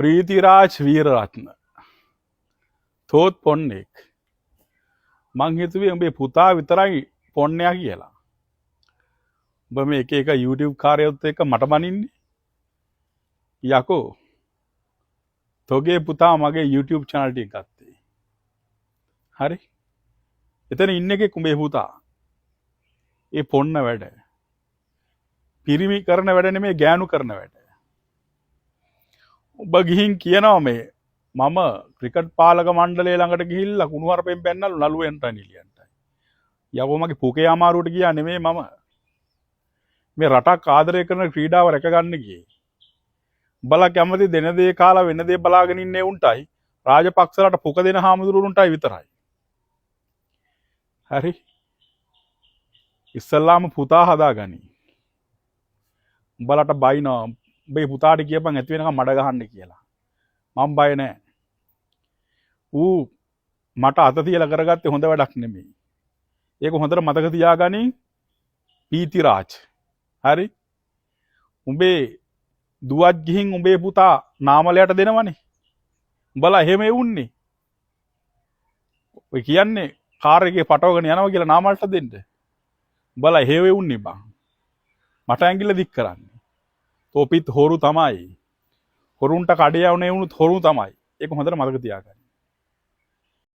ප්‍රීතිරාජ් වීරරත්න තෝත් පොන්නෙක් මං හිතුවේ උඹේ පුතා විතරයි පොන්නයා කියලා. උඹ මේ එක එක YouTube කාර්යයත් එක්ක මට බනින්නේ. යකෝ තෝගේ පුතා මගේ YouTube channel එක ගත්තේ. හරි. එතන ඉන්න එකේ උඹේ පුතා. ඒ පොන්න වැඩ. පිරිමි කරන වැඩ නෙමෙයි ගෑනු කරන වැඩ. ඔබ ගිහින් කියනවා මේ මම ක්‍රිකට් පාලක මණ්ඩලය ළඟට ගිහිල්ලා කුණුහරුපෙන් පෙන්නලු නළුවෙන්ට නිලියන්ට. යවෝ මගේ පුකේ අමාරුවට ගියා නෙමෙයි මම. මේ රටක් ආදරය කරන ක්‍රීඩාව රැක ගන්න ගියේ. බලා කැමති දෙන දේ කාලා වෙන දේ බලාගෙන ඉන්නේ උන්ටයි රාජපක්ෂලට පුක දෙන හාමුදුරුවන්ටයි විතරයි. හරි. ඉස්සල්ලාම පුතා හදාගනි. උඹලට බයිනවා උඹේ පුතාට කියපන් ඇති වෙනකම් මඩ ගහන්න කියලා. මම බය නැහැ. ඌ මට අත තියලා කරගත්තේ හොඳ වැඩක් නෙමෙයි. ඒක හොඳට මතක තියාගනි පීතිරාජ්. හරි? උඹේ දුවත් ගිහින් උඹේ පුතා නාමලයට දෙනවනේ. උඹලා එහෙම එවුන්නේ. ඔය කියන්නේ කාර් එකේ පටවගෙන යනවා කියලා නාමලට දෙන්න. උඹලා එහෙම එවුන්නේ බං. මට ඇඟිල්ල දික් කරන්නේ. තෝපිත් හොරු තමයි. හොරුන්ට කඩේ යවුනේ වුණුත් හොරු තමයි. ඒක හොඳට මතක තියාගන්න.